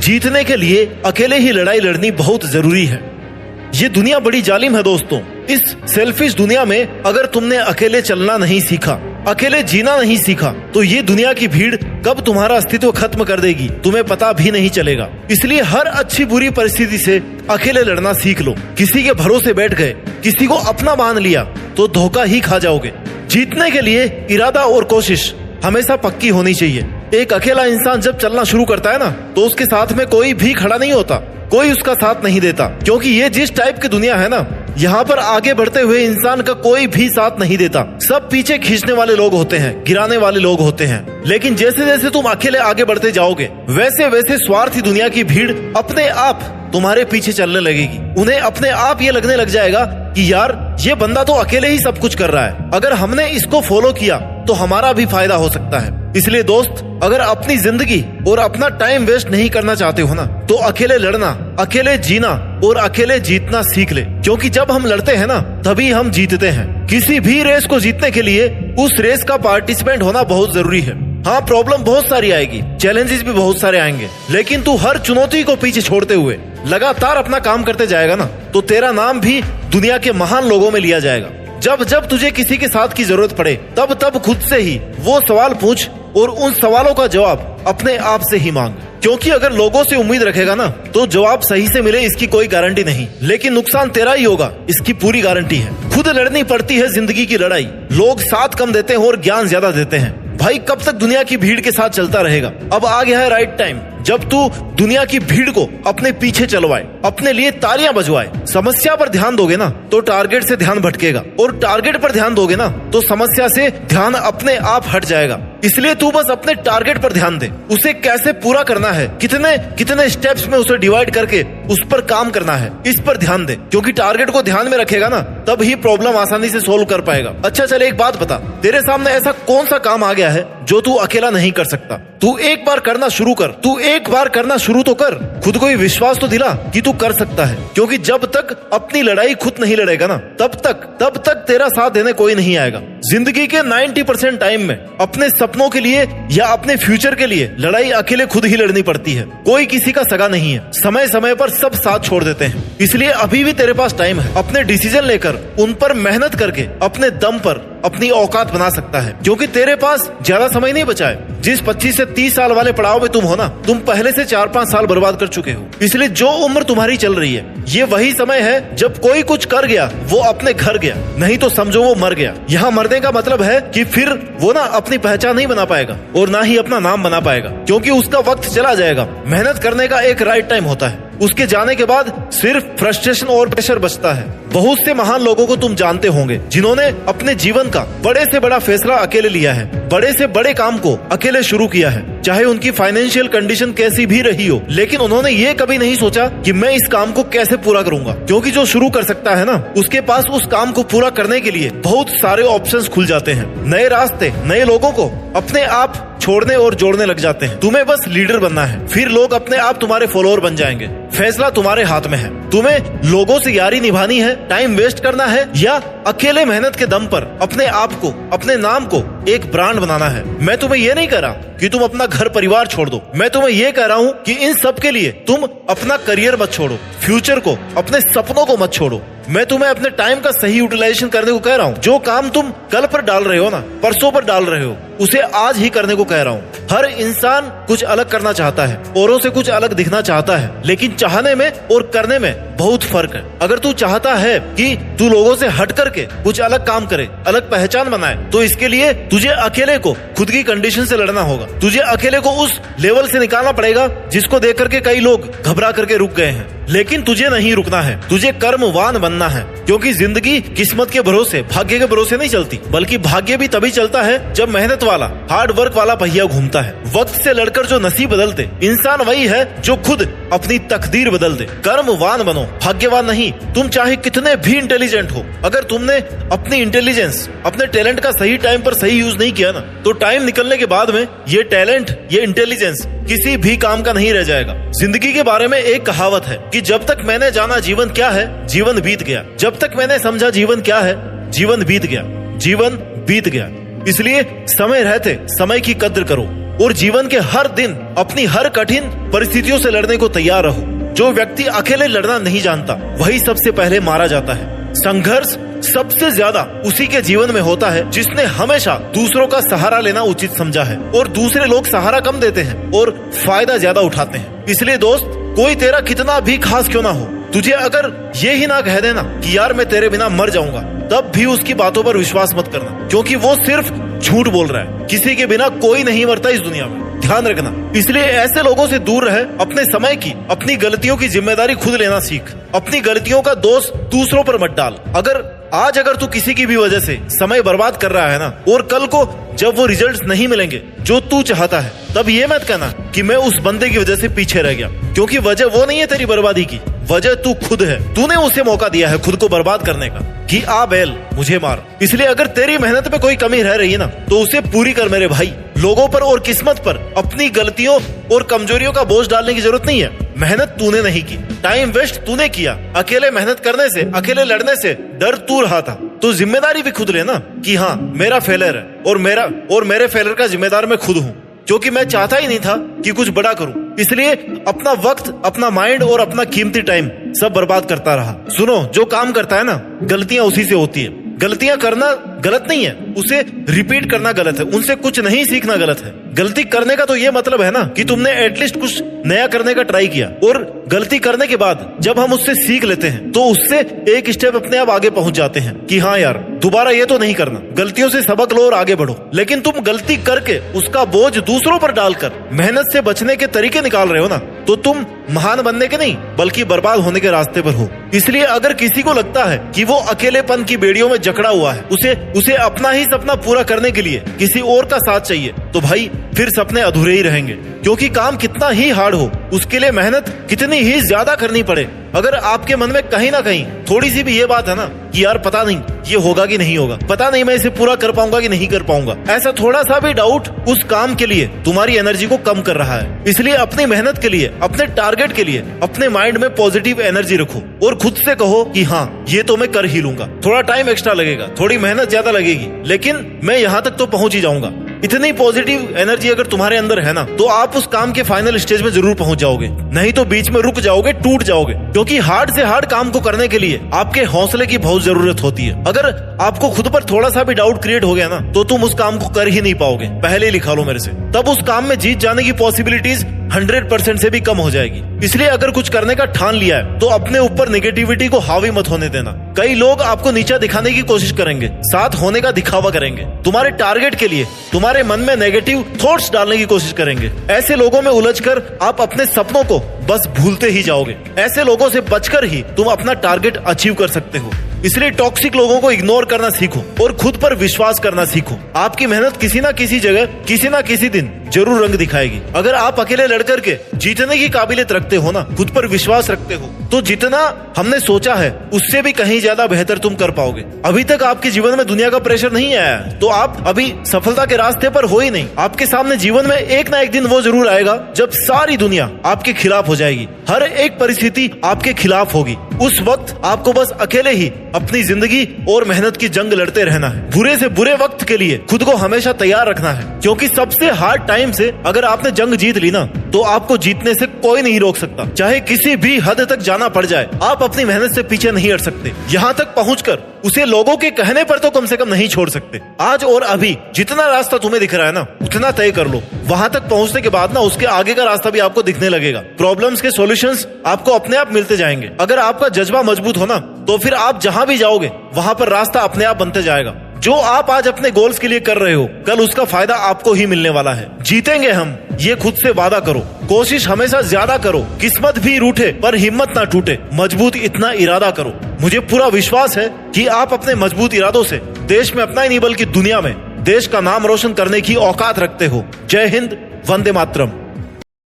जीतने के लिए अकेले ही लड़ाई लड़नी बहुत जरूरी है। ये दुनिया बड़ी जालिम है दोस्तों। इस सेल्फिश दुनिया में अगर तुमने अकेले चलना नहीं सीखा, अकेले जीना नहीं सीखा, तो ये दुनिया की भीड़ कब तुम्हारा अस्तित्व खत्म कर देगी तुम्हें पता भी नहीं चलेगा। इसलिए हर अच्छी बुरी परिस्थिति से अकेले लड़ना सीख लो। किसी के भरोसे बैठ गए, किसी को अपना मान लिया तो धोखा ही खा जाओगे। जीतने के लिए इरादा और कोशिश हमेशा पक्की होनी चाहिए। एक अकेला इंसान जब चलना शुरू करता है ना, तो उसके साथ में कोई भी खड़ा नहीं होता, कोई उसका साथ नहीं देता, क्योंकि ये जिस टाइप की दुनिया है ना, यहाँ पर आगे बढ़ते हुए इंसान का कोई भी साथ नहीं देता। सब पीछे खींचने वाले लोग होते हैं, गिराने वाले लोग होते हैं। लेकिन जैसे जैसे तुम अकेले आगे बढ़ते जाओगे, वैसे वैसे स्वार्थी दुनिया की भीड़ अपने आप तुम्हारे पीछे चलने लगेगी। उन्हें अपने आप ये लगने लग जाएगा कि यार ये बंदा तो अकेले ही सब कुछ कर रहा है, अगर हमने इसको फॉलो किया तो हमारा भी फायदा हो सकता है। इसलिए दोस्त, अगर अपनी जिंदगी और अपना टाइम वेस्ट नहीं करना चाहते हो ना, तो अकेले लड़ना, अकेले जीना और अकेले जीतना सीख ले। क्योंकि जब हम लड़ते हैं ना, तभी हम जीतते हैं। किसी भी रेस को जीतने के लिए उस रेस का पार्टिसिपेंट होना बहुत जरूरी है। हाँ, प्रॉब्लम बहुत सारी आएगी, चैलेंजेस भी बहुत सारे आएंगे, लेकिन तू हर चुनौती को पीछे छोड़ते हुए लगातार अपना काम करते जाएगा ना, तो तेरा नाम भी दुनिया के महान लोगों में लिया जाएगा। जब जब तुझे किसी के साथ की जरूरत पड़े, तब तब खुद से ही वो सवाल पूछ और उन सवालों का जवाब अपने आप से ही मांग। क्योंकि अगर लोगों से उम्मीद रखेगा ना, तो जवाब सही से मिले इसकी कोई गारंटी नहीं, लेकिन नुकसान तेरा ही होगा, इसकी पूरी गारंटी है। खुद लड़नी पड़ती है जिंदगी की लड़ाई। लोग साथ कम देते हैं और ज्ञान ज्यादा देते हैं। भाई, कब तक दुनिया की भीड़ के साथ चलता रहेगा? अब आ गया है राइट टाइम, जब तू दुनिया की भीड़ को अपने पीछे चलवाए, अपने लिए तालियां बजवाए। समस्या पर ध्यान दोगे ना, तो टारगेट से ध्यान भटकेगा, और टारगेट पर ध्यान दोगे ना, तो समस्या से ध्यान अपने आप हट जाएगा। इसलिए तू बस अपने टारगेट पर ध्यान दे, उसे कैसे पूरा करना है, कितने कितने स्टेप्स में उसे डिवाइड करके उस पर काम करना है, इस पर ध्यान दे। क्योंकि टारगेट को ध्यान में रखेगा ना, तब ही प्रॉब्लम आसानी से सोल्व कर पाएगा। अच्छा चल, एक बात बता, तेरे सामने ऐसा कौन सा काम आ गया है जो तू अकेला नहीं कर सकता? तू एक बार करना शुरू कर, तू एक बार करना शुरू तो कर। खुद को ही विश्वास तो दिला कि तू कर सकता है। क्योंकि जब तक अपनी लड़ाई खुद नहीं लड़ेगा ना, तब तक तेरा साथ देने कोई नहीं आएगा। जिंदगी के 90% टाइम में अपने सपनों के लिए या अपने फ्यूचर के लिए लड़ाई अकेले खुद ही लड़नी पड़ती है। कोई किसी का सगा नहीं है, समय समय पर सब साथ छोड़ देते हैं। इसलिए अभी भी तेरे पास टाइम है, अपने डिसीजन लेकर उन पर मेहनत करके अपने दम पर अपनी औकात बना सकता है। क्योंकि तेरे पास ज्यादा समय नहीं बचा है। जिस 25 से 30 साल वाले पड़ाव में तुम हो ना, तुम पहले से 4-5 साल बर्बाद कर चुके हो। इसलिए जो उम्र तुम्हारी चल रही है, ये वही समय है जब कोई कुछ कर गया वो अपने घर गया, नहीं तो समझो वो मर गया। यहाँ मरने का मतलब है कि फिर वो ना अपनी पहचान नहीं बना पाएगा और ना ही अपना नाम बना पाएगा, क्योंकि उसका वक्त चला जाएगा। मेहनत करने का एक राइट टाइम होता है, उसके जाने के बाद सिर्फ फ्रस्ट्रेशन और प्रेशर बचता है। बहुत से महान लोगों को तुम जानते होंगे, जिन्होंने अपने जीवन का बड़े से बड़ा फैसला अकेले लिया है, बड़े से बड़े काम को अकेले शुरू किया है, चाहे उनकी फाइनेंशियल कंडीशन कैसी भी रही हो। लेकिन उन्होंने ये कभी नहीं सोचा कि मैं इस काम को कैसे पूरा करूंगा, क्योंकि जो शुरू कर सकता है ना, उसके पास उस काम को पूरा करने के लिए बहुत सारे ऑप्शंस खुल जाते हैं। नए रास्ते नए लोगों को अपने आप छोड़ने और जोड़ने लग जाते हैं। तुम्हें बस लीडर बनना है, फिर लोग अपने आप तुम्हारे फॉलोअर बन जाएंगे। फैसला तुम्हारे हाथ में है। तुम्हें लोगों से यारी निभानी है, टाइम वेस्ट करना है, या अकेले मेहनत के दम पर अपने आप को, अपने नाम को एक ब्रांड बनाना है। मैं तुम्हें ये नहीं कह रहा कि तुम अपना घर परिवार छोड़ दो, मैं तुम्हें ये कह रहा हूँ कि इन सब के लिए तुम अपना करियर मत छोड़ो, फ्यूचर को, अपने सपनों को मत छोड़ो। मैं तुम्हें अपने टाइम का सही यूटिलाइजेशन करने को कह रहा हूँ। जो काम तुम कल पर डाल रहे हो ना, परसों पर डाल रहे हो, उसे आज ही करने को कह रहा हूँ। हर इंसान कुछ अलग करना चाहता है, औरों से कुछ अलग दिखना चाहता है, लेकिन चाहने में और करने में बहुत फर्क है। अगर तू चाहता है कि तू लोगों से हट करके कुछ अलग काम करे, अलग पहचान बनाए, तो इसके लिए तुझे अकेले को खुद की कंडीशन से लड़ना होगा। तुझे अकेले को उस लेवल से निकालना पड़ेगा जिसको देख करके कई लोग घबरा करके रुक गए हैं। लेकिन तुझे नहीं रुकना है, तुझे कर्मवान बनना है। क्योंकि जिंदगी किस्मत के भरोसे, भाग्य के भरोसे नहीं चलती, बल्कि भाग्य भी तभी चलता है जब मेहनत वाला, हार्ड वर्क वाला पहिया घूमता है। वक्त से लड़कर जो नसीब बदलते इंसान वही है जो खुद अपनी तकदीर बदल दे। कर्मवान बनो, भाग्यवान नहीं। तुम चाहे कितने भी इंटेलिजेंट हो, अगर तुमने अपनी इंटेलिजेंस, अपने टैलेंट का सही टाइम पर सही यूज नहीं किया ना, तो टाइम निकलने के बाद में ये टैलेंट, ये इंटेलिजेंस किसी भी काम का नहीं रह जाएगा। जिंदगी के बारे में एक कहावत है कि जब तक मैंने जाना जीवन क्या है, जीवन बीत गया। जब तक मैंने समझा जीवन क्या है, जीवन बीत गया, जीवन बीत गया। इसलिए समय रहते समय की कद्र करो, और जीवन के हर दिन अपनी हर कठिन परिस्थितियों से लड़ने को तैयार रहो। जो व्यक्ति अकेले लड़ना नहीं जानता वही सबसे पहले मारा जाता है। संघर्ष सबसे ज्यादा उसी के जीवन में होता है जिसने हमेशा दूसरों का सहारा लेना उचित समझा है, और दूसरे लोग सहारा कम देते हैं और फायदा ज्यादा उठाते हैं। इसलिए दोस्त, कोई तेरा कितना भी खास क्यों ना हो, तुझे अगर ये ही ना कह देना कि यार मैं तेरे बिना मर जाऊंगा, तब भी उसकी बातों पर विश्वास मत करना, क्योंकि वो सिर्फ झूठ बोल रहा है। किसी के बिना कोई नहीं मरता इस दुनिया में, ध्यान रखना। इसलिए ऐसे लोगों से दूर रहे। अपने समय की, अपनी गलतियों की जिम्मेदारी खुद लेना सीख। अपनी गलतियों का दोष दूसरों पर मत डाल। अगर तू किसी की भी वजह से समय बर्बाद कर रहा है ना, और कल को जब वो रिजल्ट्स नहीं मिलेंगे जो तू चाहता है, तब ये मत कहना कि मैं उस बंदे की वजह से पीछे रह गया, क्योंकि वजह वो नहीं है तेरी बर्बादी की, वजह तू खुद है। तूने उसे मौका दिया है खुद को बर्बाद करने का कि आ बैल मुझे मार। इसलिए अगर तेरी मेहनत में कोई कमी रह रही है ना, तो उसे पूरी कर मेरे भाई। लोगों पर और किस्मत पर अपनी गलतियों और कमजोरियों का बोझ डालने की जरूरत नहीं है। मेहनत तूने नहीं की, टाइम वेस्ट तूने किया। अकेले मेहनत करने से, अकेले लड़ने से डर तू रहा था, तो जिम्मेदारी भी खुद लेना कि हाँ मेरा फेलियर है और मेरे फेलियर का जिम्मेदार मैं खुद हूँ, क्योंकि मैं चाहता ही नहीं था कि कुछ बड़ा करूं। इसलिए अपना वक्त, अपना माइंड और अपना कीमती टाइम सब बर्बाद करता रहा। सुनो, जो काम करता है ना, गलतियां उसी से होती है। गलतियां करना गलत नहीं है, उसे रिपीट करना गलत है, उनसे कुछ नहीं सीखना गलत है। गलती करने का तो ये मतलब है ना कि तुमने एटलीस्ट कुछ नया करने का ट्राई किया, और गलती करने के बाद जब हम उससे सीख लेते हैं तो उससे एक स्टेप अपने आप आगे पहुंच जाते हैं कि हाँ यार दोबारा ये तो नहीं करना। गलतियों से सबक लो और आगे बढ़ो। लेकिन तुम गलती करके उसका बोझ दूसरों पर डालकर मेहनत से बचने के तरीके निकाल रहे हो ना, तो तुम महान बनने के नहीं बल्कि बर्बाद होने के रास्ते पर हो। इसलिए अगर किसी को लगता है कि वो अकेलेपन की बेड़ियों में जकड़ा हुआ है, उसे अपना ही सपना पूरा करने के लिए किसी और का साथ चाहिए, तो भाई फिर सपने अधूरे ही रहेंगे। क्योंकि काम कितना ही हार्ड हो, उसके लिए मेहनत कितनी ही ज्यादा करनी पड़े, अगर आपके मन में कहीं ना कहीं थोड़ी सी भी ये बात है ना कि यार पता नहीं ये होगा कि नहीं होगा, पता नहीं मैं इसे पूरा कर पाऊंगा कि नहीं कर पाऊंगा, ऐसा थोड़ा सा भी डाउट उस काम के लिए तुम्हारी एनर्जी को कम कर रहा है। इसलिए अपनी मेहनत के लिए, अपने टारगेट के लिए अपने माइंड में पॉजिटिव एनर्जी रखो और खुद से कहो कि हाँ ये तो मैं कर ही लूंगा। थोड़ा टाइम एक्स्ट्रा लगेगा, थोड़ी मेहनत ज्यादा लगेगी, लेकिन मैं यहाँ तक तो पहुंच ही जाऊंगा। इतनी पॉजिटिव एनर्जी अगर तुम्हारे अंदर है ना, तो आप उस काम के फाइनल स्टेज में जरूर पहुंच जाओगे, नहीं तो बीच में रुक जाओगे, टूट जाओगे। क्योंकि हार्ड से हार्ड काम को करने के लिए आपके हौसले की बहुत जरूरत होती है। अगर आपको खुद पर थोड़ा सा भी डाउट क्रिएट हो गया ना, तो तुम उस काम को कर ही नहीं पाओगे, पहले ही लिखा लो मेरे से। तब उस काम में जीत जाने की पॉसिबिलिटीज 100% से भी कम हो जाएगी। इसलिए अगर कुछ करने का ठान लिया है तो अपने ऊपर नेगेटिविटी को हावी मत होने देना। कई लोग आपको नीचा दिखाने की कोशिश करेंगे, साथ होने का दिखावा करेंगे, तुम्हारे टारगेट के लिए तुम्हारे मन में नेगेटिव थॉट्स डालने की कोशिश करेंगे। ऐसे लोगों में उलझकर आप अपने सपनों को बस भूलते ही जाओगे। ऐसे लोगों से बचकर ही तुम अपना टारगेट अचीव कर सकते हो। इसलिए टॉक्सिक लोगों को इग्नोर करना सीखो और खुद पर विश्वास करना सीखो। आपकी मेहनत किसी ना किसी जगह, किसी ना किसी दिन जरूर रंग दिखाएगी। अगर आप अकेले लड़कर के जीतने की काबिलियत रखते हो ना, खुद पर विश्वास रखते हो, तो जितना हमने सोचा है उससे भी कहीं ज्यादा बेहतर तुम कर पाओगे। अभी तक आपके जीवन में दुनिया का प्रेशर नहीं आया है, तो आप अभी सफलता के रास्ते पर हो ही नहीं। आपके सामने जीवन में एक ना एक दिन वो जरूर आएगा जब सारी दुनिया आपके खिलाफ हो जाएगी, हर एक परिस्थिति आपके खिलाफ होगी। उस वक्त आपको बस अकेले ही अपनी जिंदगी और मेहनत की जंग लड़ते रहना है। बुरे से बुरे वक्त के लिए खुद को हमेशा तैयार रखना है, क्योंकि सबसे हार्ड टाइम से अगर आपने जंग जीत ली ना, तो आपको जीतने से कोई नहीं रोक सकता। चाहे किसी भी हद तक जाना पड़ जाए, आप अपनी मेहनत से पीछे नहीं हट सकते। यहाँ तक पहुंचकर उसे लोगों के कहने पर तो कम से कम नहीं छोड़ सकते। आज और अभी जितना रास्ता तुम्हें दिख रहा है ना, उतना तय कर लो। वहां तक पहुंचने के बाद ना उसके आगे का रास्ता भी आपको दिखने लगेगा। प्रॉब्लम्स के सॉल्यूशंस आपको अपने आप मिलते जाएंगे। अगर आपका जज्बा मजबूत हो ना, तो फिर आप जहां भी जाओगे वहां पर रास्ता अपने आप बनते जाएगा। जो आप आज अपने गोल्स के लिए कर रहे हो, कल उसका फायदा आपको ही मिलने वाला है। जीतेंगे हम, ये खुद से वादा करो। कोशिश हमेशा ज्यादा करो, किस्मत भी रूठे पर हिम्मत ना टूटे। मजबूत इतना इरादा करो। मुझे पूरा विश्वास है कि आप अपने मजबूत इरादों से देश में अपना ही नहीं बल्कि दुनिया में देश का नाम रोशन करने की औकात रखते हो। जय हिंद, वंदे मातरम।